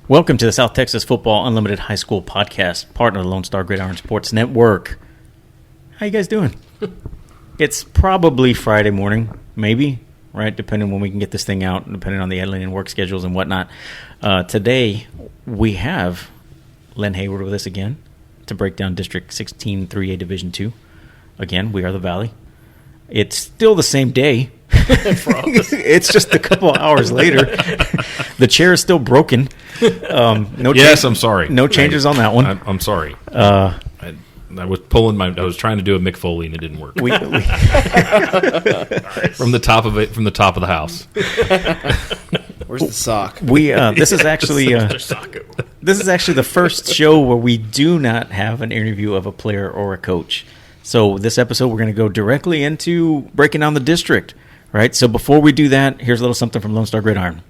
Welcome to the South Texas Football Unlimited High School Podcast, partner of the Lone Star Gridiron Sports Network. How you guys doing? It's probably Friday morning, maybe, right? Depending on when we can get this thing out, depending on the editing and work schedules and whatnot. Today, we have Len Hayward with us again to break down District 16 3A Division 2. Again, we are the Valley. It's still the same day. It's just a couple hours later. The chair is still broken. I'm sorry. No changes on that one. I'm sorry. I was I was trying to do a Mick Foley and it didn't work. From the top of the house. Where's the sock? This is actually the first show where we do not have an interview of a player or a coach. So this episode, we're going to go directly into breaking down the district, right? So before we do that, here's a little something from Lone Star Gridiron.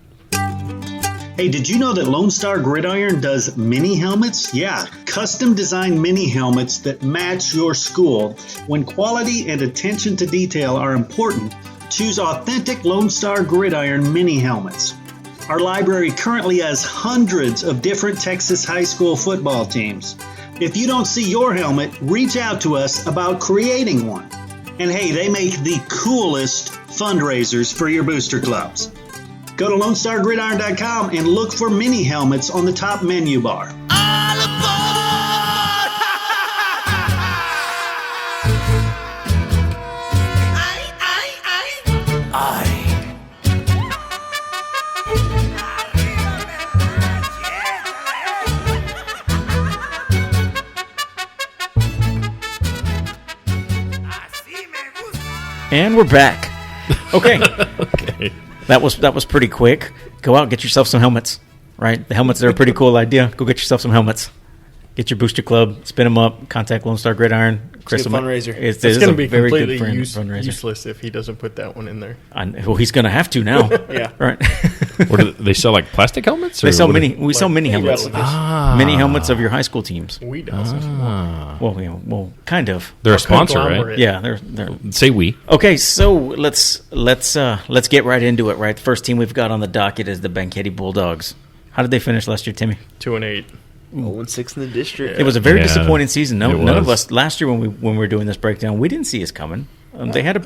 Hey, did you know that Lone Star Gridiron does mini helmets? Yeah, custom designed mini helmets that match your school. When quality and attention to detail are important, choose authentic Lone Star Gridiron mini helmets. Our library currently has hundreds of different Texas high school football teams. If you don't see your helmet, reach out to us about creating one. And hey, they make the coolest fundraisers for your booster clubs. Go to LoneStarGridiron.com and look for mini helmets on the top menu bar. All aboard! And we're back. Okay. Okay. That was pretty quick. Go out and get yourself some helmets, right? The helmets are a pretty cool idea. Go get yourself some helmets. Get your booster club, spin them up, contact Lone Star Gridiron. It's a fundraiser. It's going to be very completely good fundraiser. useless if he doesn't put that one in there. Well, he's going to have to now. Yeah. Right. What do they sell, like plastic helmets? We sell mini mini helmets. replicas. Mini helmets of your high school teams. We do. Well, kind of. They're a sponsor, right? Conglomerate. Yeah, they're Say we. Okay, so let's get right into it. Right, the first team we've got on the docket is the Banquetti Bulldogs. How did they finish last year, Timmy? 2-8. 0-6 in the district. It was a very disappointing season. None of was. us last year when we were doing this breakdown, we didn't see us coming. They had a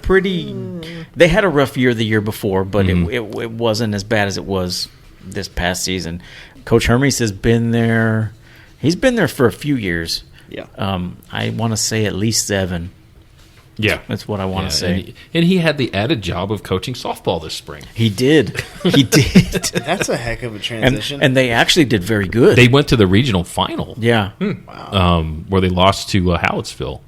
rough year the year before, but it wasn't as bad as it was this past season. Coach Hermes has been there. He's been there for a few years. Yeah. I want to say at least 7. Yeah. That's what I want to say. And he had the added job of coaching softball this spring. He did. He did. That's a heck of a transition. And they actually did very good. They went to the regional final. Yeah. Where they lost to Hallettsville.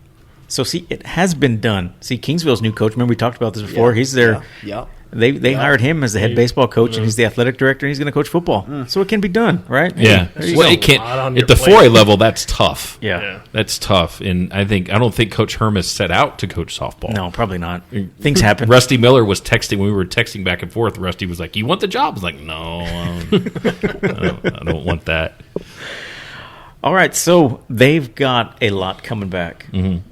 So, see, it has been done. See, Kingsville's new coach, remember we talked about this before? Yeah. He's there. Yeah. They hired him as the head baseball coach, and he's the athletic director, and he's going to coach football. So it can be done, right? Yeah. Well, it can't. At the 4A level, that's tough. Yeah. That's tough. And I don't think Coach Hermes set out to coach softball. No, probably not. Things happen. Rusty Miller was texting when we were texting back and forth. Rusty was like, "You want the job?" I was like, "No, I don't want that." All right, so they've got a lot coming back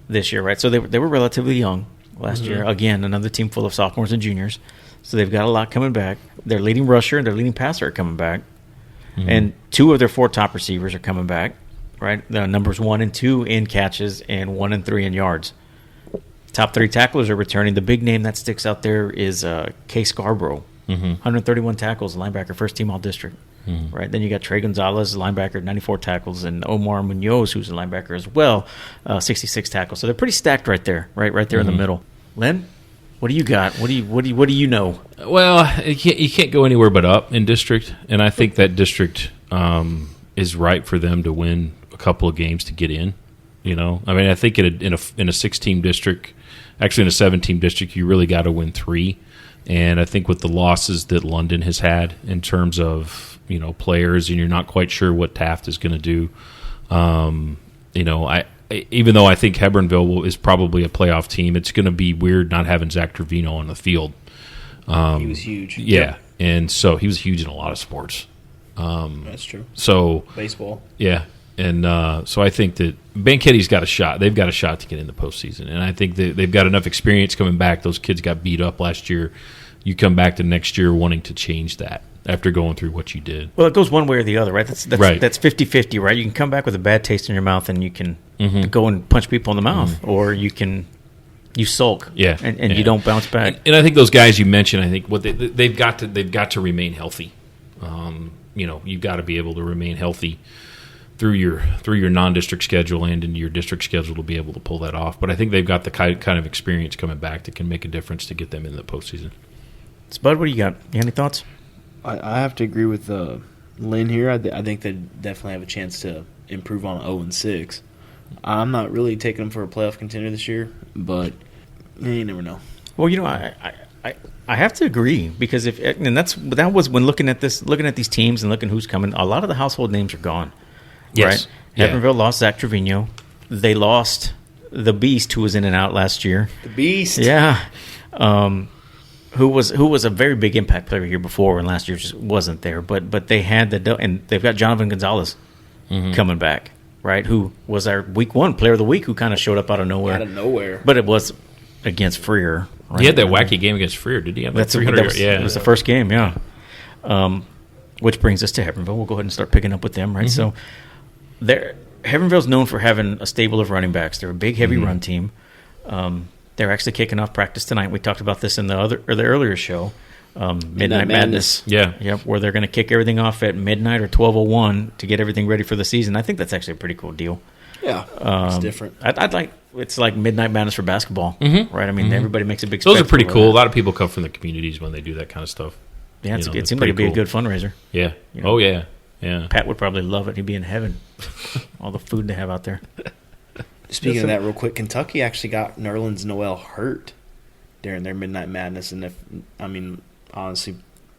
this year, right? So they were relatively young last year. Again, another team full of sophomores and juniors. So they've got a lot coming back. Their leading rusher and their leading passer are coming back. And 2 of their 4 top receivers are coming back, right? The numbers 1 and 2 in catches and 1 and 3 in yards. Top 3 tacklers are returning. The big name that sticks out there is Kay Scarborough. 131 tackles, linebacker, first team all-district. Right, then you got Trey Gonzalez, linebacker, 94 tackles, and Omar Munoz, who's a linebacker as well, 66 tackles. So they're pretty stacked right there, right there in the middle. Len, what do you got? What do you know? Well, you can't go anywhere but up in district, and I think that district is right for them to win a couple of games to get in. You know, I mean, I think in a 6-team district, actually in a 7-team district, you really got to win 3. And I think with the losses that London has had in terms of players, and you're not quite sure what Taft is going to do. Even though I think Hebronville is probably a playoff team, it's going to be weird not having Zach Trevino on the field. He was huge. Yeah, and so he was huge in a lot of sports. That's true. So baseball. Yeah, and so I think that Banketti's got a shot. They've got a shot to get in the postseason, and I think that they've got enough experience coming back. Those kids got beat up last year. You come back to next year wanting to change that. after going through what you did. Well, it goes one way or the other, right? That's Right. That's 50-50, right? You can come back with a bad taste in your mouth and you can go and punch people in the mouth, or you sulk, and you don't bounce back. And I think those guys you mentioned, I think what they've got to remain healthy. You've got to be able to remain healthy through your non-district schedule and in your district schedule to be able to pull that off. But I think they've got the kind of experience coming back that can make a difference to get them in the postseason. Spud, what do you got? You got any thoughts? I have to agree with Len here. I think they definitely have a chance to improve on 0-6. I'm not really taking them for a playoff contender this year, but you never know. Well, I have to agree, because that was when looking at these teams and looking who's coming. A lot of the household names are gone. Yes. Right? Yeah. Heavenville lost Zach Trevino. They lost the Beast, who was in and out last year. The Beast. Yeah. Who was a very big impact player here before, and last year just wasn't there. But they had and they've got Jonathan Gonzalez coming back, right? Who was our week 1 player of the week, who kind of showed up out of nowhere. Out of nowhere. But it was against Freer. Right? He had that wacky game against Freer, did he? Have That's 300 it was the first game, yeah. Which brings us to Heavenville. We'll go ahead and start picking up with them, right? So Heavenville's known for having a stable of running backs. They're a big, heavy run team. They're actually kicking off practice tonight. We talked about this in the earlier show, Midnight Madness. Yeah. Yep, where they're going to kick everything off at midnight or 12:01 to get everything ready for the season. I think that's actually a pretty cool deal. Yeah, it's different. It's like Midnight Madness for basketball, right? I mean, everybody makes a big. Those are pretty spectacle cool. of A lot of people come from the communities when they do that kind of stuff. Yeah, it seems like it'd be a good fundraiser. Yeah. You know? Oh yeah. Yeah. Pat would probably love it. He'd be in heaven. All the food they have out there. Speaking of that, real quick, Kentucky actually got Nerlens Noel hurt during their Midnight Madness, and honestly,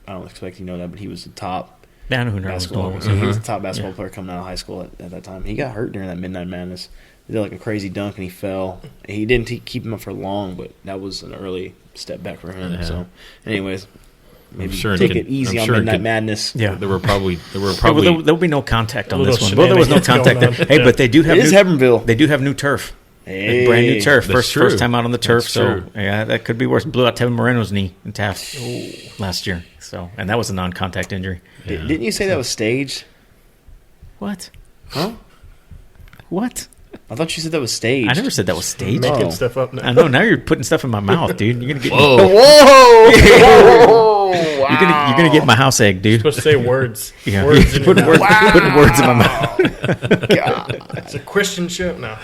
I don't expect you to know that, but he was the top. Yeah, I know who Nerlens Noel was. He was the top basketball player coming out of high school at that time. He got hurt during that Midnight Madness. He did like a crazy dunk and he fell. He didn't keep him up for long, but that was an early step back for him. Yeah. So, anyways, maybe sure take it easy on Midnight Madness. Yeah, there were probably there'll be no contact on this one. Well, There was no contact there. Hey, but they do have Heavenville. They do have new turf. Hey, Brand new turf. That's First time out on the turf. That's So true. yeah, that could be worse. Blew out Tevin Moreno's knee in Taft last year. So, and that was a non-contact injury. Didn't you say that was staged? What? Huh? What? I thought you said that was staged. I never said that was staged. Making Oh. stuff up now. I know. Now you're putting stuff in my mouth, dude. You're gonna get you're gonna get my house egg, dude. Supposed to say words. Yeah. Words in your putting, mouth. words, putting words in my mouth. God. It's a Christian show now.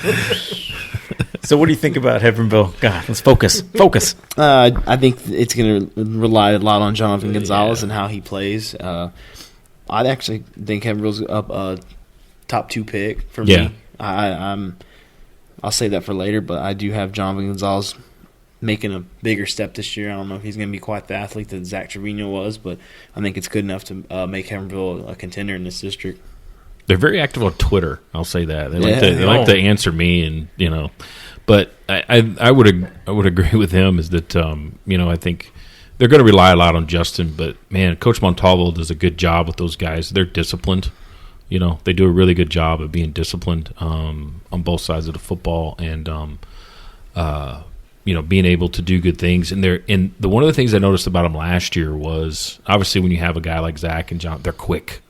So, what do you think about Heavenville? God, let's focus. Focus. I think it's going to rely a lot on Jonathan Gonzalez and how he plays. I'd actually think Heavenville's up a top 2 pick for me. I'll say that for later, but I do have Jonathan Gonzalez making a bigger step this year. I don't know if he's going to be quite the athlete that Zach Trevino was, but I think it's good enough to make Heavenville a contender in this district. They're very active on Twitter. I'll say that they like to answer me, and But I would agree with him is that I think they're going to rely a lot on Justin. But man, Coach Montalvo does a good job with those guys. They're disciplined. They do a really good job of being disciplined on both sides of the football, and being able to do good things. And one of the things I noticed about them last year was obviously when you have a guy like Zach and John, they're quick.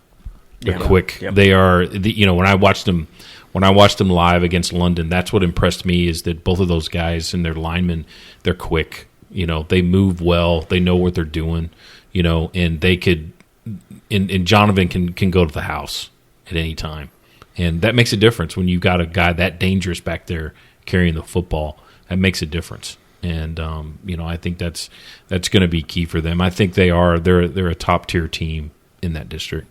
They're quick. Yep. They are. When I watched them live against London, that's what impressed me is that both of those guys and their linemen, they're quick. They move well. They know what they're doing. And they could. And Jonathan can go to the house at any time, and that makes a difference when you've got a guy that dangerous back there carrying the football. That makes a difference. And I think that's going to be key for them. I think they're a top tier team in that district.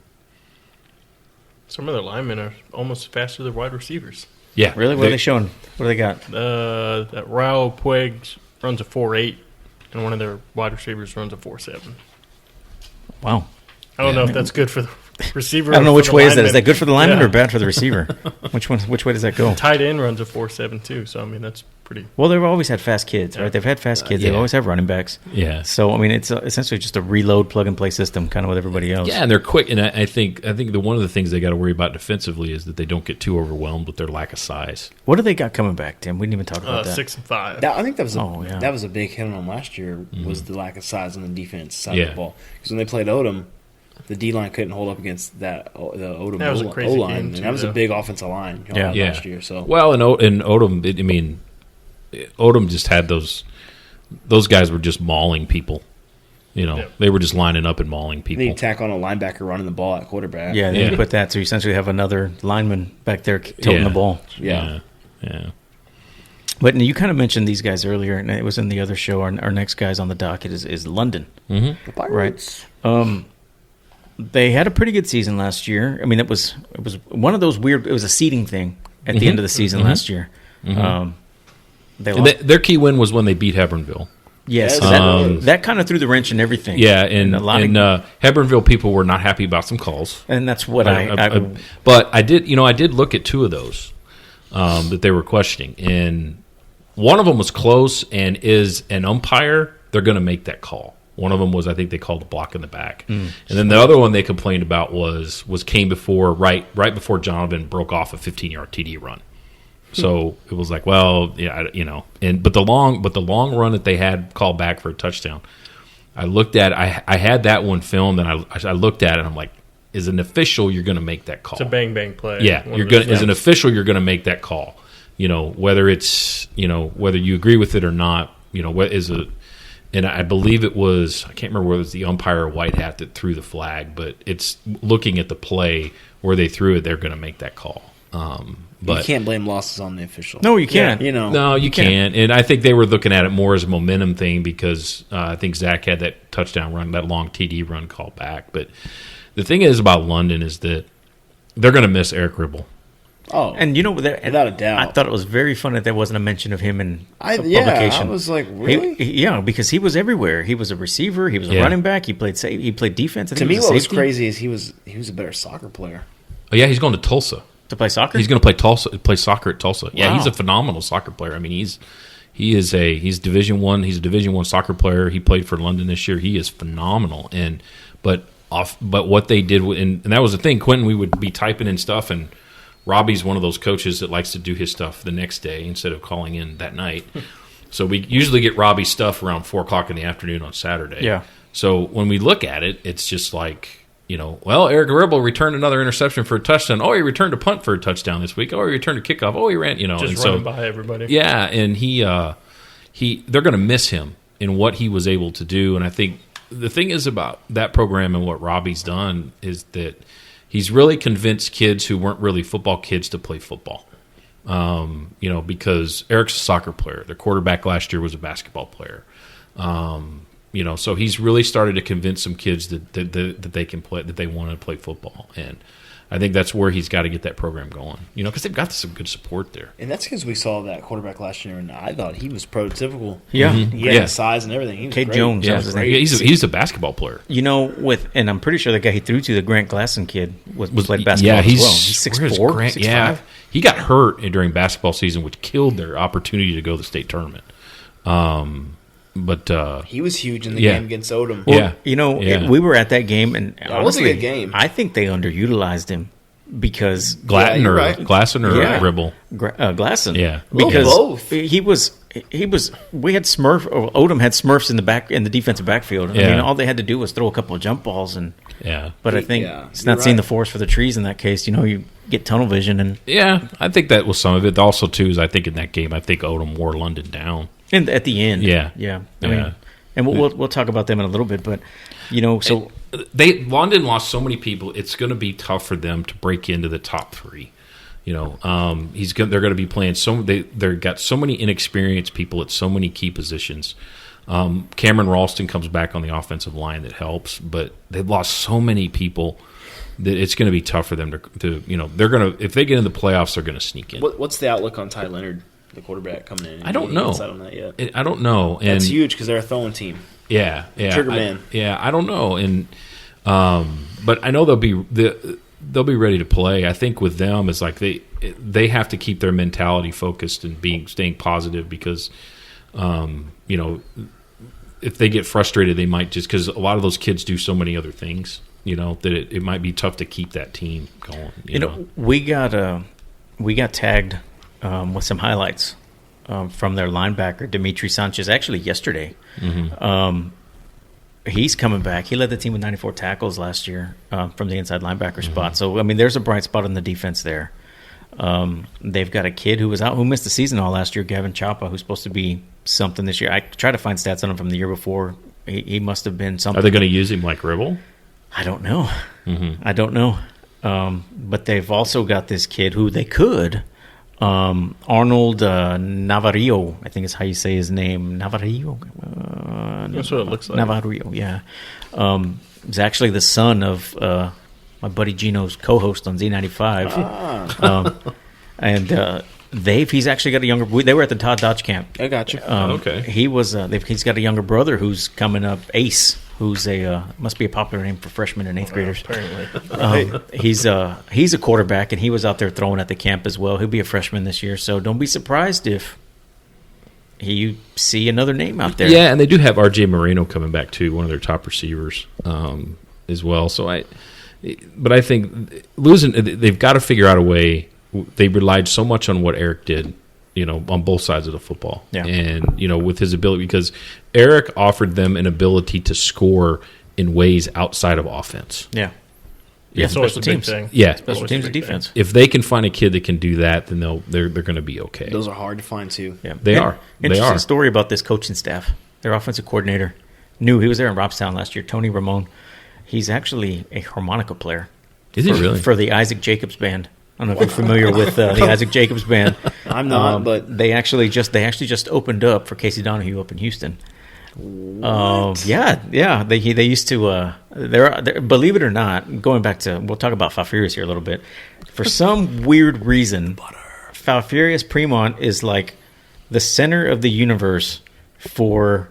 Some of their linemen are almost faster than wide receivers. Yeah, Really? What are they showing? What do they got? That Raul Puig runs a 4.8, and one of their wide receivers runs a 4.7. Wow. I don't know if that's good for the receiver. I don't know or which for the way is that. lineman. Is that good for the lineman Yeah. or bad for the receiver? Which way does that go? Tight end runs a 4.7 too. So I mean that's pretty. Well, they've always had fast kids, right? They've had fast kids. They always have running backs. Yeah. So I mean, it's essentially just a reload, plug and play system, kind of with everybody else. Yeah, and they're quick. And I think one of the things they got to worry about defensively is that they don't get too overwhelmed with their lack of size. What do they got coming back, Tim? We didn't even talk about that. 6 and 5. I think that was that was a big hit on them last year was the lack of size on the defense side of the ball. Because when they played Odom, the D line couldn't hold up against the Odom That was a crazy O-line, game, and too, that was a though. big offensive line last year. So well, and Odom, Odom just had those guys were just mauling people. They were just lining up and mauling people. they tack on a linebacker running the ball at quarterback. Yeah, they put that to essentially have another lineman back there tilting the ball. Yeah. But you kind of mentioned these guys earlier, and it was in the other show. Our next guys on the docket is London. Mm-hmm. The Pirates. Right. They had a pretty good season last year. I mean, it was one of those weird. It was a seeding thing at the end of the season last year. Mm-hmm. They lost. Their key win was when they beat Hebronville. Yes, Yes, that kind of threw the wrench in everything. Yeah, and of Hebronville people were not happy about some calls. and that's what But I did look at two of those that they were questioning, and one of them was close and is an umpire. They're going to make that call. One of them was, I think they called a block in the back, and then the other one they complained about was came before right before Jonathan broke off a 15-yard TD run. So it was like, well, yeah, but the long run that they had called back for a touchdown, I looked at, I had that one filmed, and I looked at it, and I'm like, as an official, you're going to make that call. It's a bang bang play. Yeah, as an official, you're going to make that call. Whether it's whether you agree with it or not. And I believe it was, I can't remember whether it was the umpire or white hat that threw the flag, but it's looking at the play where they threw it, they're going to make that call. But you can't blame losses on the official. No, you can't. No, you can't. And I think they were looking at it more as a momentum thing because I think Zach had that touchdown run, that long TD run called back. But the thing is about London is that they're going to miss Eric Ribble. Oh, And without a doubt. I thought it was very funny that there wasn't a mention of him in I publication. was like, really? Because he was everywhere. He was a receiver. He was a running back. He played defense. To me, what was crazy is he was a better soccer player. Oh, yeah, he's going to Tulsa. To play soccer? He's going to play soccer at Tulsa. Yeah, Wow. he's a phenomenal soccer player. I mean, he's Division I. He's a Division I soccer player. He played for London this year. He is phenomenal. But what they did, and that was the thing, Quentin, we would be typing in stuff, and Robbie's one of those coaches that likes to do his stuff the next day instead of calling in that night. So we usually get Robbie's stuff around 4 o'clock in the afternoon on Saturday. Yeah. So when we look at it, it's just like, Eric Ribble returned another interception for a touchdown. Oh, he returned a punt for a touchdown this week. Oh, he returned a kickoff. Oh, he ran, Just running by everybody. Yeah, and they're going to miss him in what he was able to do. And I think the thing is about that program and what Robbie's done is that he's really convinced kids who weren't really football kids to play football. Because Eric's a soccer player. Their quarterback last year was a basketball player. So he's really started to convince some kids that they can play, that they want to play football. And I think that's where he's got to get that program going, because they've got some good support there. And that's because we saw that quarterback last year, and I thought he was prototypical. Yeah. He had the size and everything. He was Cade great. Jones. Yeah, that was his name. he's a basketball player. And I'm pretty sure the guy he threw to, the Grant Glasson kid, was played basketball Yeah, as well. He's 6'4", 6'5". Yeah, he got hurt during basketball season, which killed their opportunity to go to the state tournament. But he was huge in the game against Odom. Well, we were at that game, and It was a honestly, good game. I think they underutilized him because Glasson you're or right. Glasson or Yeah. Ribble. Glasson. Yeah. because both. he was. We had Odom had Smurfs in the defensive backfield. I Yeah. mean, all they had to do was throw a couple of jump balls, Yeah. but I think Yeah, it's you're not seeing right. the forest for the trees in that case. You get tunnel vision, and I think that was some of it. Also, too, is I think in that game, I think Odom wore London down. at the end, Yeah. I mean, and we'll talk about them in a little bit, but so. London lost so many people. It's going to be tough for them to break into the top 3. They're going to be playing they've got so many inexperienced people at so many key positions. Cameron Ralston comes back on the offensive line that helps, but they've lost so many people that it's going to be tough for them to they're going to, if they get in the playoffs, they're going to sneak in. What's the outlook on Ty Leonard, the quarterback, coming in? I don't know. On that yet? I don't know. And That's huge because they're a throwing team. Yeah. Trigger man. I don't know. And but I know they'll be ready to play. I think with them it's like they have to keep their mentality focused and staying positive because if they get frustrated, they might just, because a lot of those kids do so many other things, that it might be tough to keep that team going. You know? We got tagged with some highlights from their linebacker Dimitri Sanchez actually yesterday. Mm-hmm. he's coming back. He led the team with 94 tackles last year from the inside linebacker spot. So, I mean, there's a bright spot in the defense there. They've got a kid who was out, who missed the season all last year, Gavin Chapa, who's supposed to be something this year. I tried to find stats on him from the year before. He must have been something. Are they going to use him like Ribble? I don't know. I don't know. But they've also got this kid who they could, Arnold Navarrillo, I think is how you say his name. Navarrillo. That's what it looks like. Navarrillo, yeah. He's actually the son of my buddy Gino's co-host on Z95. And he's actually got a younger. They were at the Todd Dodge camp. I got you. Okay. He's got a younger brother who's coming up, Ace, who's must be a popular name for freshmen and eighth graders. Apparently, he's a quarterback, and he was out there throwing at the camp as well. He'll be a freshman this year, so don't be surprised if you see another name out there. Yeah, and they do have R.J. Moreno coming back too, one of their top receivers as well. So I think they've got to figure out a way. They relied so much on what Eric did, on both sides of the football. Yeah. And, with his ability, because Eric offered them an ability to score in ways outside of offense. Yeah. that's always the special big teams. thing. Yeah. Special teams and defense. If they can find a kid that can do that, then they're going to be okay. Those are hard to find too. Yeah. They are. Interesting story about this coaching staff. Their offensive coordinator he was there in Robstown last year, Tony Ramon. He's actually a harmonica player. Is he really? For the Isaac Jacobs Band. I don't know if you're familiar with the Isaac Jacobs Band. I'm not, but they actually just opened up for Casey Donahue up in Houston. Yeah. They used to. They're believe it or not. Going back to, we'll talk about FALFURRIAS here a little bit. For some weird reason, FALFURRIAS Fremont is like the center of the universe for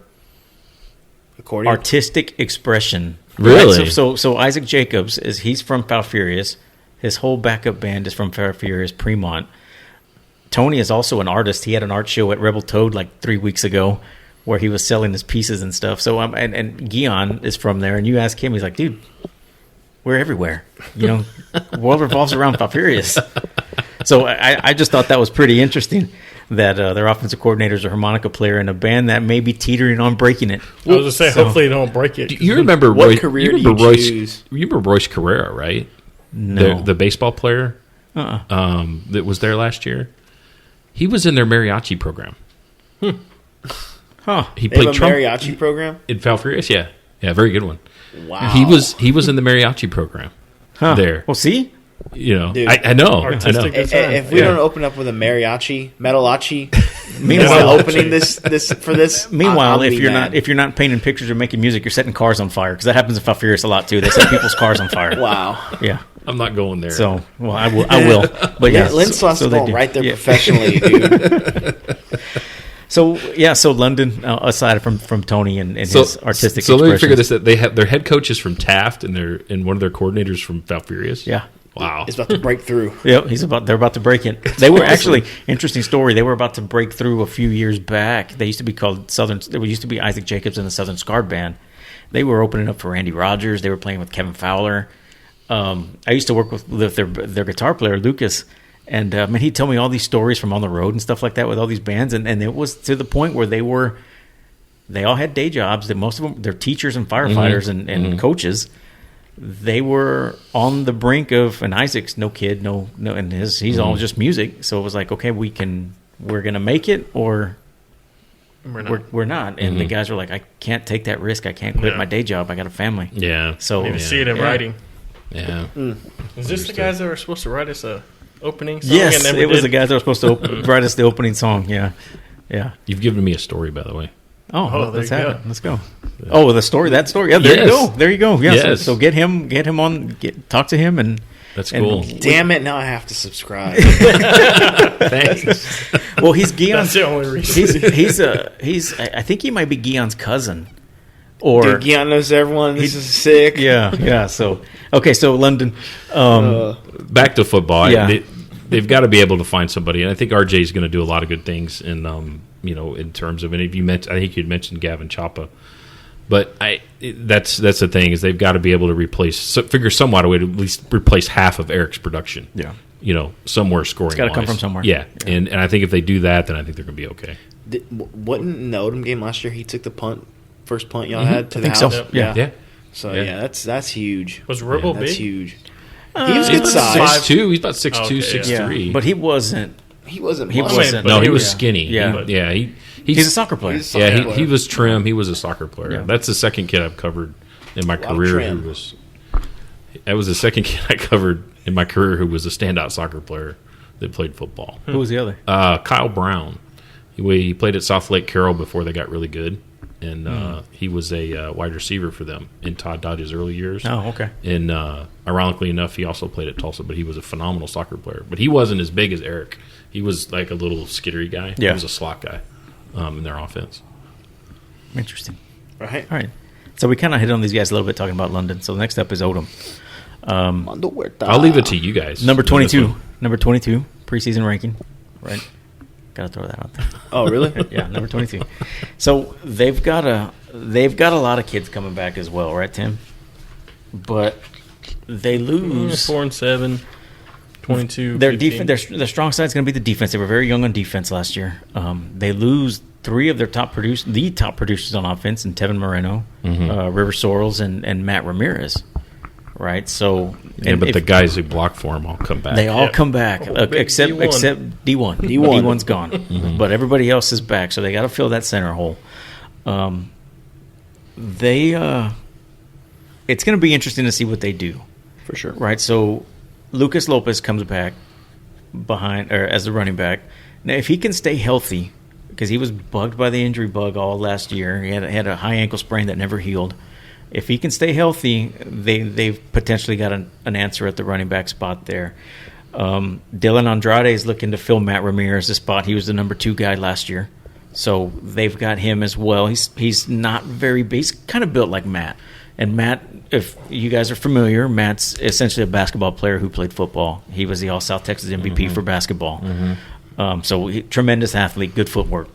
accordion. artistic expression. Really? Right? So Isaac Jacobs he's from FALFURRIAS. His whole backup band is from FALFURRIAS Fremont. Tony is also an artist. He had an art show at Rebel Toad like 3 weeks ago where he was selling his pieces and stuff. So and Guion is from there. And you ask him, he's like, dude, we're everywhere. The world revolves around FALFURRIAS. So I just thought that was pretty interesting that their offensive coordinator is a harmonica player in a band that may be teetering on breaking it. I was going to say, hopefully they don't break it. You remember What career do you choose? You remember Royce Carrera, right? No. The baseball player that was there last year. He was in their mariachi program. Huh. He They played have a Trump mariachi program. in FALFURRIAS. Yeah, very good one. Wow. He was in the mariachi program Huh. there. Well, see? Dude. I know. Artistic. If we don't open up with a mariachi, metalachi, Meanwhile, opening this for this. Meanwhile, I'll if be you're mad. not painting pictures or making music, you're setting cars on fire because that happens in FALFURRIAS a lot too. They set people's cars on fire. Wow. Yeah. I'm not going there. So, well, I will. But yeah, Lynn Sloss is they going do. right there Yeah. professionally, dude. So London, aside from Tony and his artistic. So let me figure expressions. this out. They have their head coach is from Taft, and one of their coordinators from FALFURRIAS. Yeah. Wow. It's about to break through. Yeah, they're about to break it. They were actually interesting story. They were about to break through a few years back. They used to be called Southern. There used to be Isaac Jacobs and the Southern Scarred Band. They were opening up for Randy Rogers. They were playing with Kevin Fowler. I used to work with their guitar player Lucas, and he'd tell me all these stories from on the road and stuff like that with all these bands, and it was to the point where they all had day jobs. That most of them they're teachers and firefighters and coaches. They were on the brink of, and Isaac's no kid, no, and he's all just music. So it was like, okay, we're gonna make it, or we're not. And the guys were like, I can't take that risk. I can't quit my day job. I got a family. Yeah. So Maybe see it in writing. Yeah. Is this the guys that were supposed to write us a opening song? Yes, and never it was did? the guys that were supposed to write us the opening song. Yeah. You've given me a story, by the way. Oh, there let's you have go. it. Let's go. Oh, that story. Yeah, there Yes. you go. Yeah. Yes. So get him on. Talk to him and. That's and cool. Damn it! Now I have to subscribe. Thanks. Well, he's Guion's. That's the only reason. He's. I think he might be Guion's cousin. Or Dude, Guion knows everyone. This is sick. yeah. So okay. So London. Back to football. Yeah. They've got to be able to find somebody, and I think RJ is going to do a lot of good things in in terms of. And if I think you'd mentioned Gavin Chapa, but that's the thing is they've got to be able to figure somewhat a way to at least replace half of Eric's production. Yeah. Somewhere scoring. It's got to come from somewhere. Yeah. And I think if they do that, then I think they're going to be okay. Wasn't in the Odom game last year? He took the punt first punt y'all had to I the think so. house? Yeah. Yeah. So Yeah. yeah, that's huge. Was Ribble That's big? huge. He was good He's size. 6'2". He's about 6'2", Okay, yeah. 6'3". But he wasn't. He wasn't. He much. wasn't. No, he was Yeah. skinny. Yeah. He's a soccer player. He's a Yeah, soccer he player. was trim. He was a soccer player. Yeah. That's the second kid I've covered in my of career trim. who was. That was the second kid I covered in my career who was a standout soccer player that played football. Who was the other? Kyle Brown. He played at South Lake Carroll before they got really good, and he was a wide receiver for them in Todd Dodge's early years. Oh, okay. And ironically enough, he also played at Tulsa, but he was a phenomenal soccer player. But he wasn't as big as Eric. He was like a little skittery guy. Yeah. He was a slot guy in their offense. Interesting. Right. All right. So we kind of hit on these guys a little bit talking about London. So the next up is Odom. Mando Huerta. I'll leave it to you guys. Number on this 22. one. Number 22 preseason ranking. Right. Got to throw that out there. Oh, really? Yeah, number 22. So they've got a lot of kids coming back as well, right, Tim? But they lose 4-7, 22. their 15. defense. Their strong side is going to be the defense. They were very young on defense last year. They lose three of their top producers on offense, and Tevin Moreno, River Sorrells, and Matt Ramirez. Right, so Yeah, but the guys who block for him all come back. they all Yeah. come back Big except D1. except D1. D1's gone, but everybody else is back. So they got to fill that center hole. It's going to be interesting to see what they do. For sure. Right, so Lucas Lopez comes back as the running back. Now, if he can stay healthy, because he was bugged by the injury bug all last year, he had a high ankle sprain that never healed. If he can stay healthy, they've potentially got an answer at the running back spot there. Dylan Andrade is looking to fill Matt Ramirez's spot. He was the number 2 guy last year, so they've got him as well. He's not very big. He's kind of built like Matt. And Matt, if you guys are familiar, Matt's essentially a basketball player who played football. He was the All-South Texas MVP for basketball. So tremendous athlete, good footwork.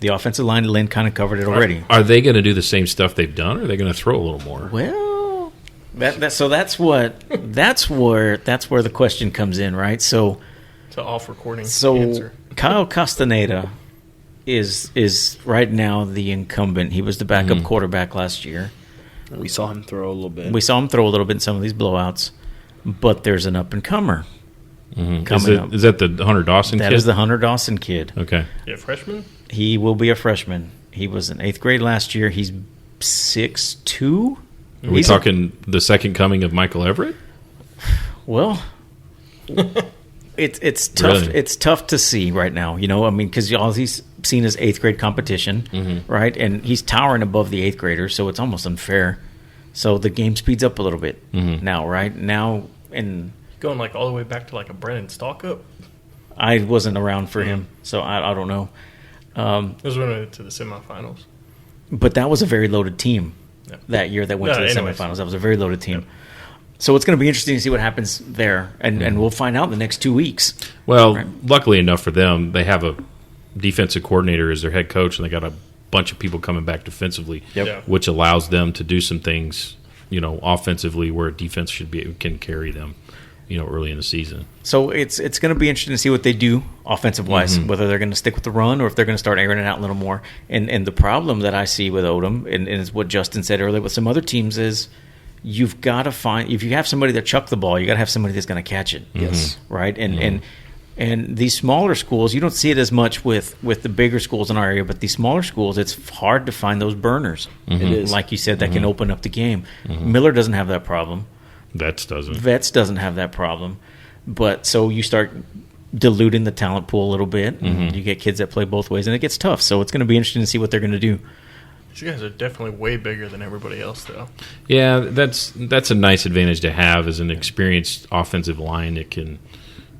The offensive line, Len kind of covered it already. Are they going to do the same stuff they've done, or are they going to throw a little more? Well, that's where the question comes in, right? So It's an off recording answer. Kyle Castaneda is right now the incumbent. He was the backup quarterback last year. We saw him throw a little bit. We saw him throw a little bit in some of these blowouts, but there's an up and comer coming up. Is that the Hunter Dawson That kid? is the Hunter Dawson kid. Okay. Yeah, freshman? He will be a freshman. He was in 8th grade last year. He's 6'2". Are we talking the second coming of Michael Everett? Well, it's tough. Really? It's tough to see right now. I mean, because all he's seen is 8th grade competition, right? And he's towering above the 8th graders, so it's almost unfair. So the game speeds up a little bit now, right? Now, and Going like all the way back to like a Brennan Stalkup. I wasn't around for him, so I don't know. It was when we went to the semifinals. But that was a very loaded team Yeah. that year that went to the anyways. semifinals. That was a very loaded team. So it's going to be interesting to see what happens there, and we'll find out in the next 2 weeks. Well, Right. luckily enough for them, they have a defensive coordinator as their head coach, and they got a bunch of people coming back defensively, Yep. Yeah. which allows them to do some things, offensively where defense can carry them, early in the season. So it's going to be interesting to see what they do offensive wise, whether they're going to stick with the run or if they're going to start airing it out a little more. And the problem that I see with Odom, and it's what Justin said earlier with some other teams, is you've got to find, if you have somebody that chuck the ball, you got to have somebody that's going to catch it. Yes. Right. And these smaller schools, you don't see it as much with the bigger schools in our area, but these smaller schools, it's hard to find those burners. It is. Like you said, that can open up the game. Miller doesn't have that problem. Vets doesn't. Vets doesn't have that problem. But so you start diluting the talent pool a little bit. And you get kids that play both ways, and it gets tough. So it's going to be interesting to see what they're going to do. These guys are definitely way bigger than everybody else, though. Yeah, that's a nice advantage to have as an experienced offensive line that can,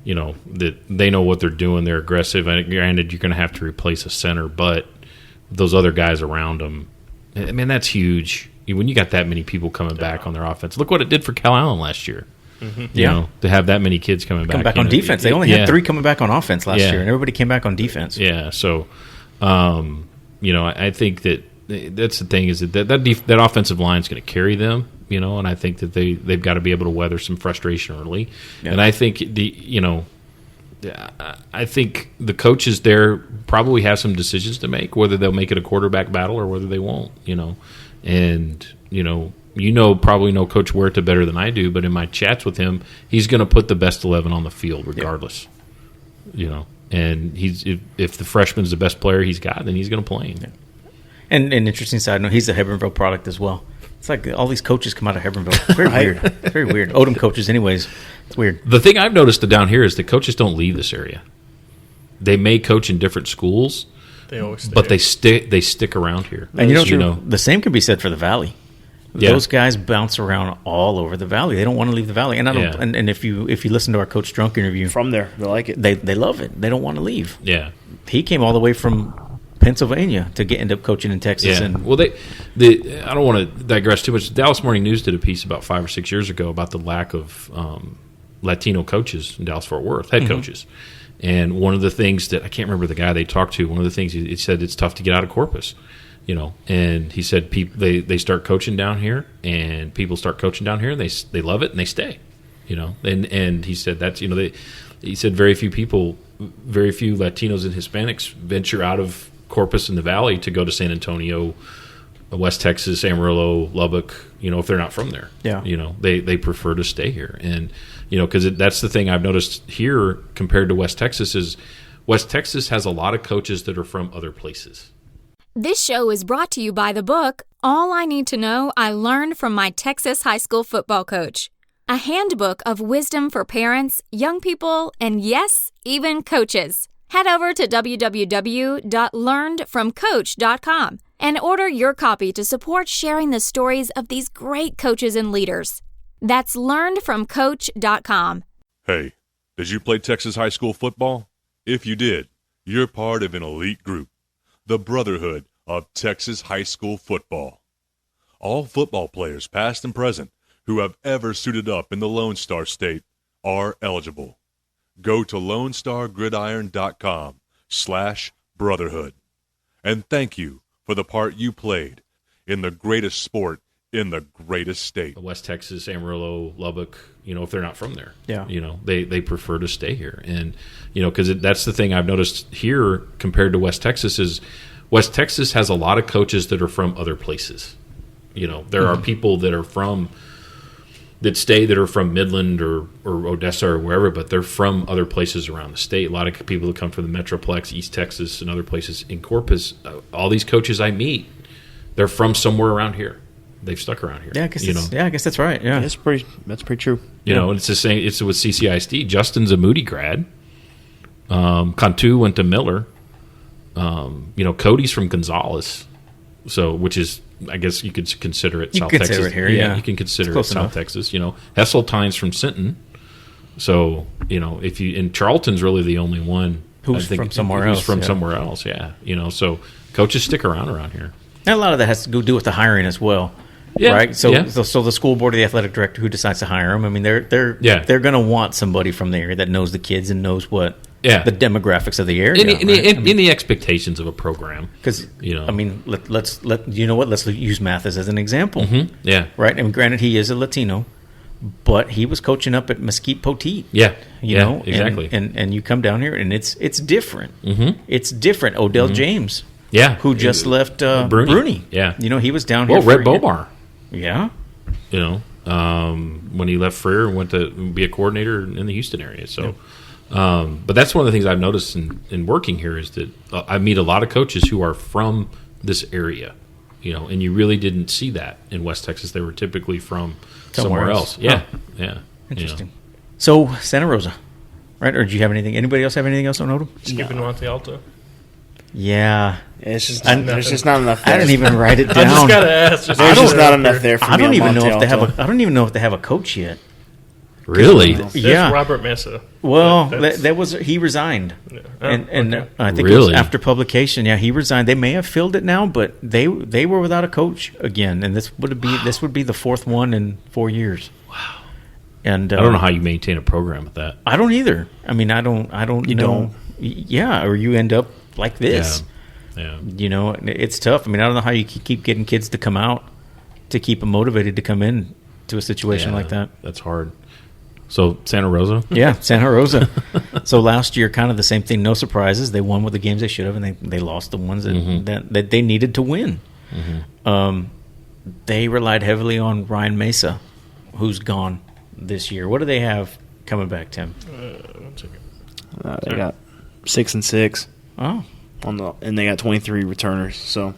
that they know what they're doing. They're aggressive. And granted, you're going to have to replace a center, but those other guys around them, I mean, that's huge. When you got that many people coming back on their offense, look what it did for Cal Allen last year. To have that many kids coming back on defense. They only had 3 coming back on offense last year, and everybody came back on defense. Yeah, so I think that's the thing is that offensive line is going to carry them. And I think that they've got to be able to weather some frustration early. Yeah. And I think I think the coaches there probably have some decisions to make, whether they'll make it a quarterback battle or whether they won't, And, probably know Coach Huerta better than I do, but in my chats with him, he's going to put the best 11 on the field regardless, And if the freshman's the best player he's got, then he's going to play him. Yeah. And an interesting side note, he's a Hebbronville product as well. It's like all these coaches come out of Hebbronville. Very weird. Very weird. Odom coaches anyways. It's weird. The thing I've noticed down here is the coaches don't leave this area. They may coach in different schools, They always stay. but they stick around here. And the same can be said for the Valley. Yeah. Those guys bounce around all over the Valley. They don't want to leave the Valley. And I don't. Yeah. And if you listen to our Coach Drunk interview, From there, they like it. they love it. They don't want to leave. Yeah. He came all the way from Pennsylvania to end up coaching in Texas. Yeah. And Well, I don't want to digress too much. Dallas Morning News did a piece about 5 or 6 years ago about the lack of Latino coaches in Dallas-Fort Worth, head coaches. And one of the things that I can't remember the guy they talked to. One of the things he said it's tough to get out of Corpus, And he said they start coaching down here, and people start coaching down here, and they love it and they stay, And he said that's he said very few Latinos and Hispanics venture out of Corpus in the Valley to go to San Antonio, West Texas, Amarillo, Lubbock, if they're not from there. Yeah. They prefer to stay here. And, because that's the thing I've noticed here compared to West Texas is West Texas has a lot of coaches that are from other places. This show is brought to you by the book, All I Need to Know I Learned from My Texas High School Football Coach. A handbook of wisdom for parents, young people, and yes, even coaches. Head over to www.learnedfromcoach.com and order your copy to support sharing the stories of these great coaches and leaders. That's learnedfromcoach.com. Hey, did you play Texas high school football? If you did, you're part of an elite group, the Brotherhood of Texas High School Football. All football players, past and present, who have ever suited up in the Lone Star State are eligible. Go to LoneStarGridiron.com/brotherhood. And thank you for the part you played in the greatest sport in the greatest state. West Texas, Amarillo, Lubbock, if they're not from there. Yeah. They prefer to stay here. And, because that's the thing I've noticed here compared to West Texas is West Texas has a lot of coaches that are from other places. There are people that are from that are from Midland or Odessa or wherever, but they're from other places around the state. A lot of people that come from the Metroplex, East Texas, and other places in Corpus. All these coaches I meet, they're from somewhere around here. They've stuck around here. I guess that's right. Yeah, That's pretty true. And it's the same. It's with CCISD. Justin's a Moody grad. Cantu went to Miller. Cody's from Gonzales, which is, I guess you could consider it South Texas. Consider it here, yeah. You can consider it Close South enough. Texas. Hesseltine's from Sinton. So and Charlton's really the only one Who's from somewhere else, From yeah. somewhere else, yeah. So coaches stick around here. And a lot of that has to do with the hiring as well. Yeah, Right. So, yeah. so the school board or the athletic director who decides to hire them, I mean, they're going to want somebody from the area that knows the kids and knows what the demographics of the area. In the expectations of a program, Because I mean, let's use Mathis as an example. Mm-hmm. Yeah. Right. And granted, he is a Latino, but he was coaching up at Mesquite Poteet. Yeah. You know, exactly. And you come down here and it's different. Mm-hmm. It's different. Odell James. Yeah. Who just left Bruni. Yeah. He was down here. Well, Red Bomar. Yeah. When he left Freer and went to be a coordinator in the Houston area. So, but that's one of the things I've noticed in working here is that I meet a lot of coaches who are from this area, and you really didn't see that in West Texas. They were typically from somewhere else. Yeah. Oh. Yeah. Interesting. So, Santa Rosa, right? Or do you have anything? Anybody else have anything else on Odom? Skipping Monte Alto. Yeah. It's just there's just not enough there. I didn't even write it down. I just gotta ask. There's just not enough there for me. I don't on even know Monte if they Alto. have I don't even know if they have a coach yet. Really? Yeah. Robert Mesa. Well, That's- he resigned, Yeah. and Okay. I think it Really? was after publication. Yeah, he resigned. They may have filled it now, but they were without a coach again, and this would be the fourth one in 4 years. Wow. And I don't know how you maintain a program with that. I don't either. I mean, I don't You know. don't. Yeah, or you end up like this. Yeah. It's tough. I mean, I don't know how you keep getting kids to come out to keep them motivated to come in to a situation like that. That's hard. So Santa Rosa? Yeah, Santa Rosa. So last year, kind of the same thing. No surprises. They won with the games they should have, and they lost the ones that they needed to win. They relied heavily on Ryan Mesa, who's gone this year. What do they have coming back, Tim? 1 second. They got 6 and 6. Oh, And they got 23 returners. So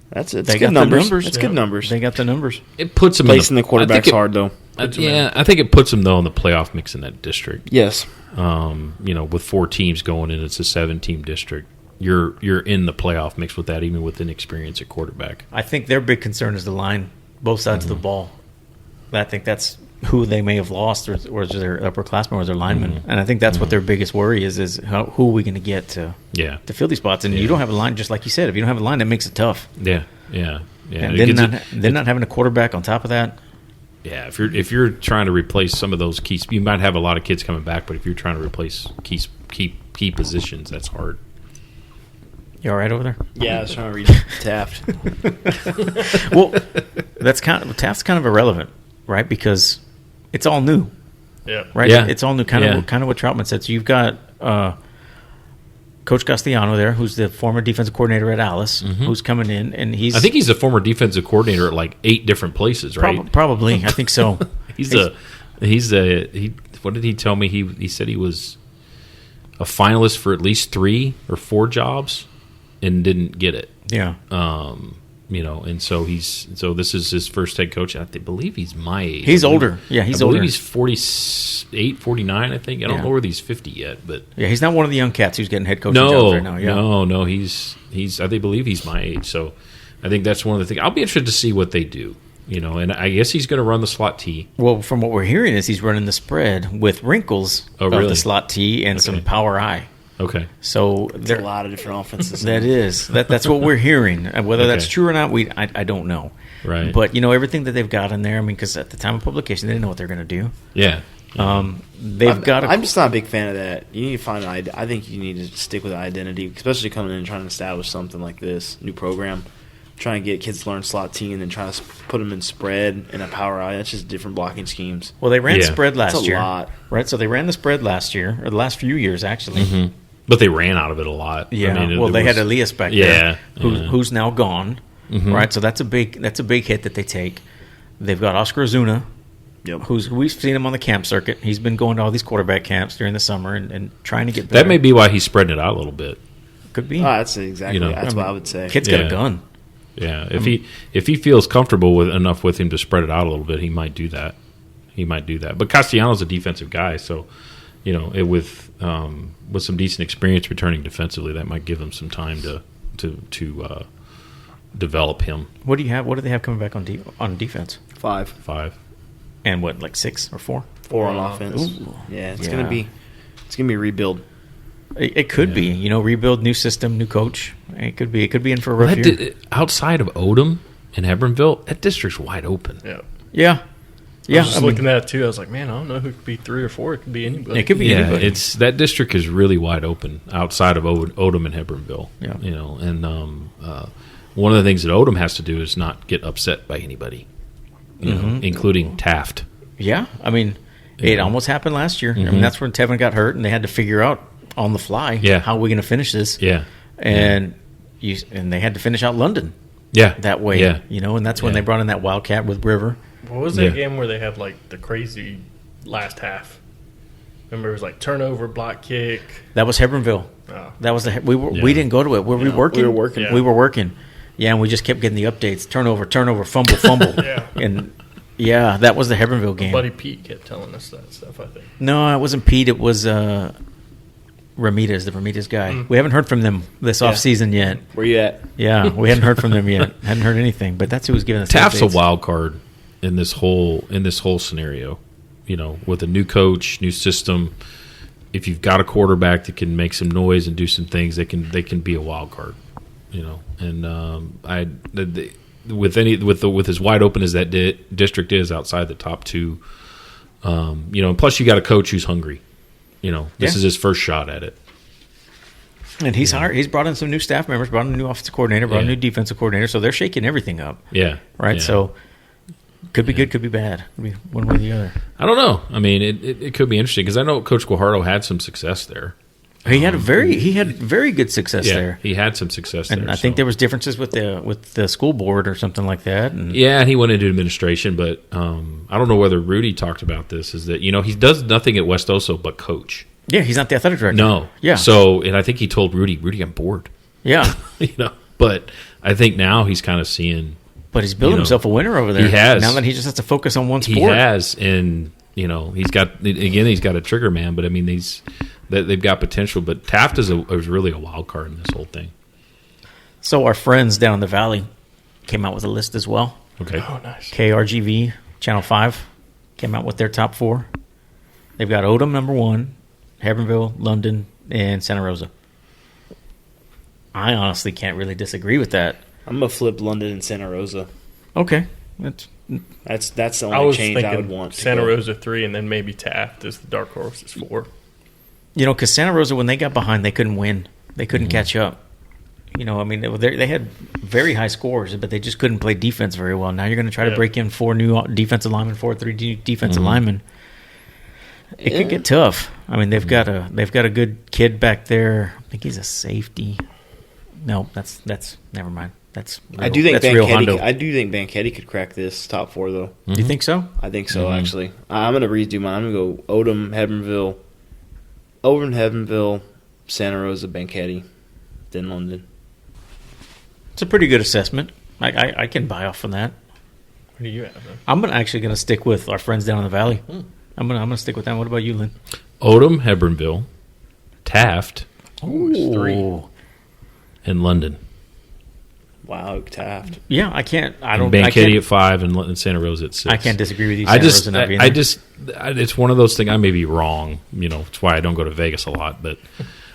that's they good got numbers. the numbers. That's good numbers. They got the numbers. It puts them Placing the quarterbacks hard though. I think it puts them though in the playoff mix in that district. Yes. With 4 teams going in, it's a 7-team district. You're in the playoff mix with that, even with inexperience at quarterback. I think their big concern is the line, both sides of the ball. I think that's who they may have lost, or their upperclassmen, or their linemen. And I think that's what their biggest worry is who are we going to get to fill these spots? And you don't have a line, just like you said. If you don't have a line, that makes it tough. Yeah. And then not having a quarterback on top of that. Yeah, if you're trying to replace some of those keys, you might have a lot of kids coming back, but if you're trying to replace key positions, that's hard. You all right over there? Yeah, I was trying to read Taft. Well, Taft's kind of irrelevant, right? Because it's all new, right? Yeah. It's all new, kind of what Troutman said. So you've got Coach Castellano there, who's the former defensive coordinator at Alice, who's coming in, and I think he's a former defensive coordinator at like 8 different places, right? Probably, I think so. What did he tell me? He said he was a finalist for at least 3 or 4 jobs and didn't get it. Yeah. And so this is his first head coach. I believe he's my age. He's older. Yeah, he's older. I believe he's 48, 49, I think. I don't know whether he's 50 yet, but yeah, he's not one of the young cats who's getting head coaching jobs right now. Yeah. No, he's I believe he's my age. So I think that's one of the things. I'll be interested to see what they do. And I guess he's going to run the slot T. Well, from what we're hearing is he's running the spread with wrinkles of the slot T and some power I. Okay. So there's a lot of different offenses. That's what we're hearing. Whether that's true or not, I don't know. Right. But everything that they've got in there. I mean, because at the time of publication, they didn't know what they're going to do. Yeah. They've got. I'm just not a big fan of that. You need to find. I think you need to stick with identity, especially coming in and trying to establish something like this new program. Trying to get kids to learn slot T and then trying to put them in spread and a power I. That's just different blocking schemes. Well, they ran spread last year. That's a lot. Right? So they ran the spread last year, or the last few years, actually. But they ran out of it a lot. Yeah. They had Elias back there, who's now gone. Right? So that's a big hit that they take. They've got Oscar Ozuna, who we've seen him on the camp circuit. He's been going to all these quarterback camps during the summer and trying to get better. That may be why he's spreading it out a little bit. Could be. That's exactly. That's what I would say. Kid's got a gun. Yeah, if he feels comfortable enough with him to spread it out a little bit, he might do that. But Castellanos a defensive guy, so with some decent experience returning defensively, that might give him some time to develop him. What do you have? What do they have coming back on defense? 5. And what, like 6 or 4? 4 on offense. Ooh. Yeah, it's gonna be a rebuild. It could be, rebuild, new system, new coach. It could be in for a rough year. Outside of Odom and Hebronville, that district's wide open. Yeah. I was just looking at it too. I was like, man, I don't know who could be 3 or 4. It could be anybody. It could be anybody. That district is really wide open outside of Odom and Hebronville. Yeah. And one of the things that Odom has to do is not get upset by anybody, including Taft. Yeah, I mean, it almost happened last year. I mean, that's when Tevin got hurt, and they had to figure out on the fly how are we going to finish this. Yeah, and they had to finish out London. Yeah, that way. Yeah. And that's when they brought in that Wildcat with River. What was that game where they had like the crazy last half? Remember, it was like turnover, block kick. That was Hebronville. Oh. That was we didn't go to it. Were we working? We were working. Yeah. We were working. Yeah, and we just kept getting the updates. Turnover, fumble. And that was the Hebronville game. Buddy Pete kept telling us that stuff, I think. No, it wasn't Pete. It was Ramirez, the Ramirez guy. We haven't heard from them this off season yet. Where you at? Yeah, we hadn't heard from them yet. Hadn't heard anything. But that's who was giving us Taft's updates. A wild card in this whole scenario. With a new coach, new system. If you've got a quarterback that can make some noise and do some things, they can be a wild card. And with as wide open as that district is outside the top 2, and plus you got a coach who's hungry. This is his first shot at it. And he's hired. He's brought in some new staff members, brought in a new offensive coordinator, brought in a new defensive coordinator. So they're shaking everything up. Yeah. Right. Yeah. So Could be good, could be bad. Could be one way or the other. I don't know. I mean, it could be interesting because I know Coach Guajardo had some success there. He had very good success there. He had some success there. And I think there was differences with the school board or something like that. And he went into administration, but I don't know whether Rudy talked about this. Is that he does nothing at West Oso but coach. Yeah, he's not the athletic director. No. Yeah. So, and I think he told Rudy, I'm bored. Yeah. But I think now he's kind of seeing. But he's built himself a winner over there. He has. Now that he just has to focus on one sport. He has, and he's got a trigger man. But I mean, they've got potential. But Taft is really a wild card in this whole thing. So our friends down in the valley came out with a list as well. Okay. Oh, nice. KRGV Channel 5 came out with their top 4. They've got Odom number 1, Hebbronville, London, and Santa Rosa. I honestly can't really disagree with that. I'm gonna flip London and Santa Rosa. Okay, That's the I only was change thinking I would want. Santa Rosa 3, and then maybe Taft as the dark horse is 4. Because Santa Rosa, when they got behind, they couldn't win. They couldn't catch up. I mean, they had very high scores, but they just couldn't play defense very well. Now you're going to try to break in 4 new defensive linemen, 3 defensive linemen. It could get tough. I mean, they've got a good kid back there. I think he's a safety. No, that's never mind. That's real, I do think Banchetti. Banchetti could crack this top 4 though. Do you think so? I think so actually. I'm gonna redo mine. I'm gonna go Odom, Hebbronville, Santa Rosa, Banchetti, then London. It's a pretty good assessment. I can buy off on that. What do you have, man? I'm actually going to stick with our friends down in the valley. I'm gonna stick with that. What about you, Lynn? Odom, Hebbronville, Taft, Ooh, 3. and London. Wow, Taft. Yeah, I can't. Banchetti at 5 and Santa Rosa at 6. I can't disagree with you. It's one of those things. I may be wrong. It's why I don't go to Vegas a lot. But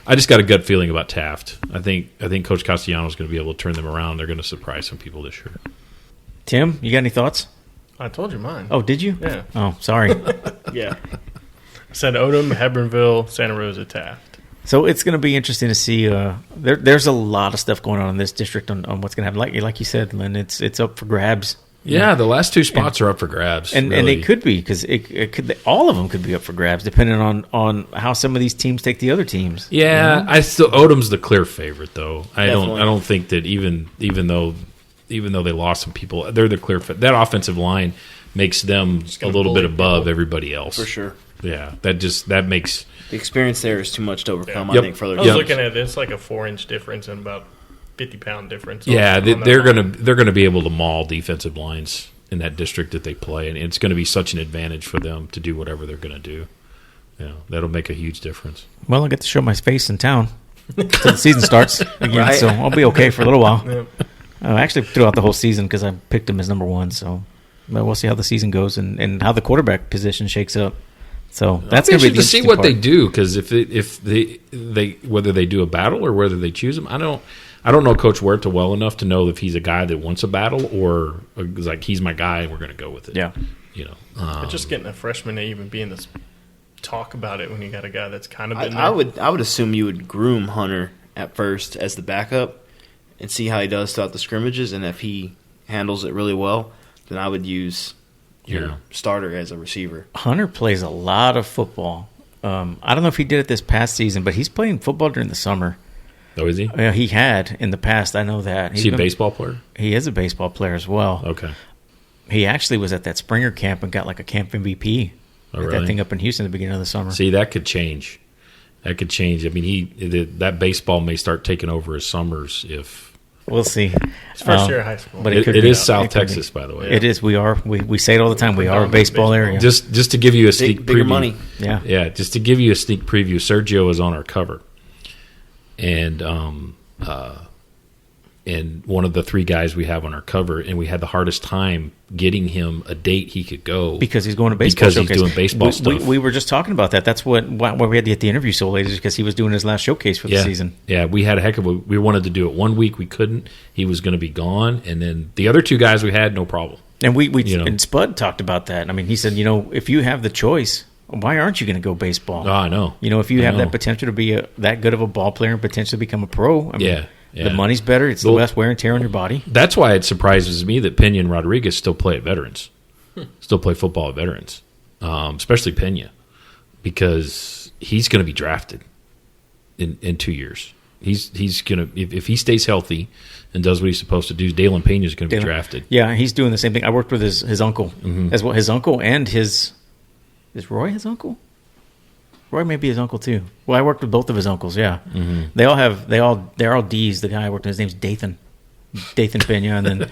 I just got a gut feeling about Taft. I think Coach Castellanos is going to be able to turn them around. They're going to surprise some people this year. Tim, you got any thoughts? I told you mine. Oh, did you? Yeah. Oh, sorry. Yeah. I said Odom, Hebbronville, Santa Rosa, Taft. So it's going to be interesting to see. There's a lot of stuff going on in this district on what's going to happen. Like you said, Lynn, it's up for grabs. Yeah, the last 2 spots are up for grabs, and really. they could be because all of them could be up for grabs depending on how some of these teams take the other teams. Yeah, Odom's the clear favorite though. I Definitely. don't think that even though they lost some people, they're the clear fit. That offensive line makes them a little bit above everybody else For sure. Yeah, that makes. The experience there is too much to overcome, Yep. I think, for I other was teams. looking at it. It's like a 4-inch difference and about 50-pound difference. Yeah, on that they're line. gonna be able to maul defensive lines in that district that they play, and it's going to be such an advantage for them to do whatever they're going to do. That'll make a huge difference. Well, I get to show my face in town until the season starts again, Right. so I'll be okay for a little while. Yep. Actually, throughout the whole season because I picked him as number 1. So, but we'll see how the season goes and how the quarterback position shakes up. So that's going to be the to see interesting what part. they do, because if they whether they do a battle or whether they choose him, I don't know Coach Huerta well enough to know if he's a guy that wants a battle or is like he's my guy and we're going to go with it. Yeah. But just getting a freshman to even be in this talk about it when you got a guy that's kind of been there. I would assume you would groom Hunter at first as the backup and see how he does throughout the scrimmages, and if he handles it really well, then I would use your starter as a receiver. Hunter plays a lot of football. I don't know if he did it this past season, but he's playing football during the summer. Oh, is he? He had in the past. I know that. Is he a baseball player? He is a baseball player as well. Okay. He actually was at that Springer camp and got like a camp MVP. Oh, at really? that thing up in Houston at the beginning of the summer. See, that could change. I mean, that baseball may start taking over his summers if. We'll see. It's first year of high school. But It could be. is South It could Texas, be. by the way. It is. We are. We say it all the time. We are a baseball area. Just to give you a sneak Bigger preview. money. Yeah. Yeah, just to give you a sneak preview, Sergio is on our cover, and one of the 3 guys we have on our cover, and we had the hardest time getting him a date he could go Because he's going to baseball because he's showcase. doing baseball stuff. We were just talking about that. That's why we had to get the interview so late, is because he was doing his last showcase for the season. Yeah, we had a heck of a. We wanted to do it 1 week, we couldn't. He was going to be gone, and then the other 2 guys we had, no problem. And and Spud talked about that. I mean, he said, if you have the choice, why aren't you going to go baseball? Oh, I know. If you have that potential to be that good of a ball player and potentially become a pro, I mean, Yeah. the money's better. It's the less wear and tear on your body. That's why it surprises me that Pena and Rodriguez still play at Veterans. still play football at Veterans, especially Pena, because he's going to be drafted in 2 years. He's going to, if he stays healthy and does what he's supposed to do, Dalen Pena is going to be drafted. Yeah, he's doing the same thing. I worked with his uncle as well. His uncle and is Roy his uncle? Roy may be his uncle too. Well, I worked with both of his uncles. Yeah, they're all D's. The guy I worked with, his name's Dathan Pena, and then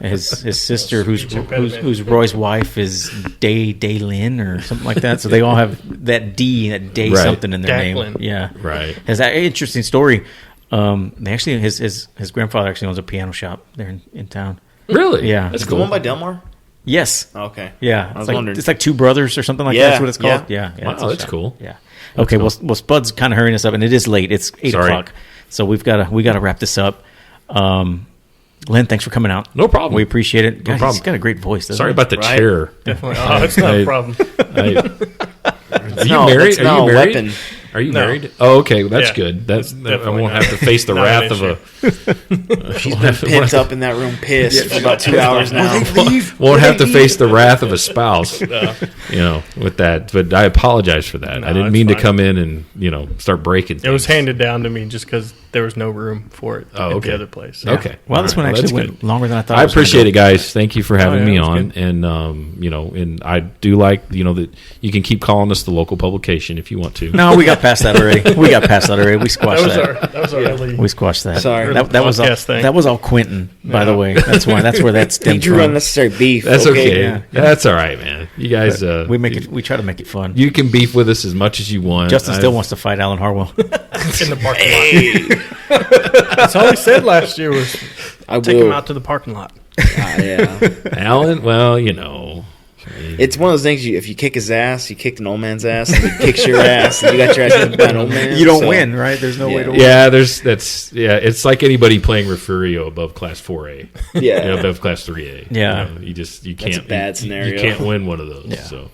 his sister, who's Roy's wife, is Daylin or something like that. So they all have that Day something in their name. Yeah, right. Has that interesting story. They actually his grandfather actually owns a piano shop there in town. Really? Yeah, Is it the one by Delmar? Yes. Okay. Yeah, I was wondering. It's like Two Brothers or something like that. That's what it's called. Yeah. Wow, that's cool. Yeah. Okay. Well, Spud's kind of hurrying us up, and it is late. It's 8 o'clock, so we got to wrap this up. Len, thanks for coming out. No problem. We appreciate it. God, No problem. He's got a great voice. Sorry about the chair. Definitely. Oh, it's not a problem. Are you married? Are you married? Weapon. Are you No. married? Oh, okay. Well, that's Yeah. good. I definitely won't not. have to face the Not wrath an of a. She's been pent up in that room, pissed for about 2 hours now. Won't have to face the wrath of a spouse. With that. But I apologize for that. No, I didn't it's mean to fine. come in and start breaking things. It was handed down to me just because there was no room for it at okay. the other place. Yeah. Okay. Well, All this right. one Well, actually that's went good. longer than I thought. I was gonna appreciate go. it, guys. Thank you for having yeah, me it was on, good. and I do like that you can keep calling us the local publication if you want to. No, we got past that already. We squashed that. That was our early. We squashed that. Sorry. that was all. Podcast thing. That was all Quentin, by the way. That's where that He stemmed drew from. unnecessary beef. That's okay. Yeah. That's all right, man. You guys, We try to make it fun. You can beef with us as much as you want. Justin still wants to fight Alan Harwell. in the parking lot. That's all he said last year was I take will. him out to the parking lot. Yeah. Alan. Well, It's one of those things. If you kick his ass, you kicked an old man's ass, and he kicks your ass, and you got your ass kicked by an old man. You don't so- win, right? There's no way to win. yeah. It's like anybody playing Refurio above Class 4A. Yeah. Above Class 3A. Yeah. You can't. a bad scenario. You can't win one of those. Yeah. So.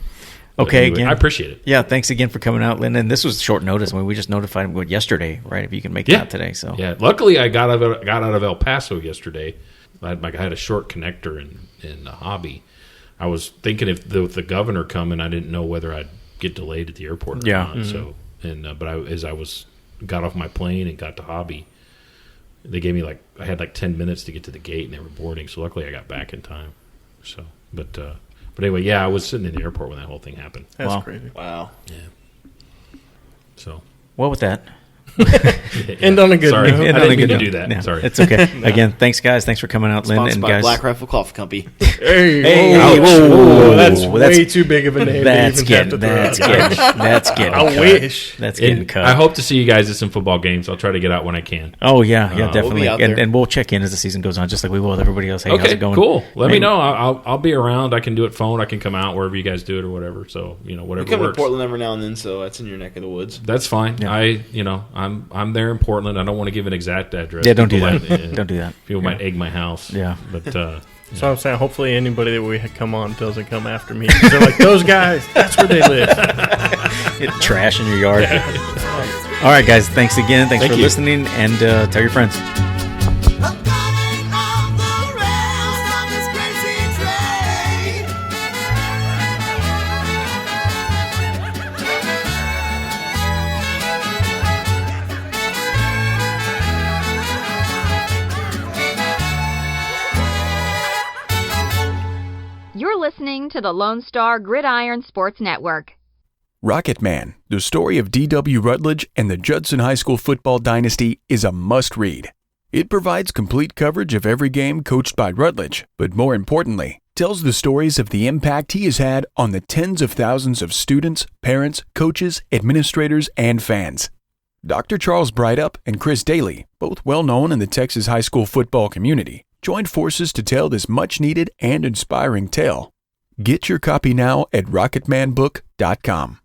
Okay, Anyway, again. I appreciate it. Yeah, thanks again for coming out, Lynn. And this was short notice. I mean, we just notified him yesterday, right? If you can make it out today. So Yeah. Luckily, I got out of El Paso yesterday. I had a short connector in the hobby. I was thinking if the governor coming, I didn't know whether I'd get delayed at the airport or Yeah. not. So but as I got off my plane and got to hobby, they gave me I had 10 minutes to get to the gate and they were boarding. So luckily, I got back in time. So but anyway, yeah, I was sitting in the airport when that whole thing happened. That's Wow. crazy. Wow. So well, with that, End on a good sorry, note. I And on a didn't mean good to do note. that. Yeah, Sorry, it's okay. Again, thanks, guys. Thanks for coming out, Lynn. Sponsored And by guys, Black Rifle Coffee Company. Hey, Ouch. whoa, that's Whoa, way too big of a name. that's to even have getting to throw out there. that's getting. I cut. wish. That's getting And cut. I hope to see you guys at some football games. I'll try to get out when I can. Oh yeah, we'll definitely. be out and, there. and we'll check in as the season goes on, just like we will with everybody else. Hey, how's Okay, it going? cool. Let me Hey, know. I'll be around. I can do it phone. I can come out wherever you guys do it or whatever. So whatever You come to works. Portland every now and then, so that's in your neck of the woods. That's fine. Yeah. I'm there in Portland. I don't want to give an exact address. Yeah, don't do People that. might- Don't do that. People might egg my house. Yeah. but So I'm saying, hopefully, anybody that we come on doesn't come after me. 'Cause they're like, those guys, that's where they live. Trash in your yard. All right, guys. Thanks again. Thanks Thank for you. listening, and tell your friends. You're listening to the Lone Star Gridiron Sports Network. Rocket Man, the story of D.W. Rutledge and the Judson High School football dynasty, is a must-read. It provides complete coverage of every game coached by Rutledge, but more importantly, tells the stories of the impact he has had on the tens of thousands of students, parents, coaches, administrators, and fans. Dr. Charles Breitup and Chris Daly, both well-known in the Texas high school football community, joined forces to tell this much-needed and inspiring tale. Get your copy now at rocketmanbook.com.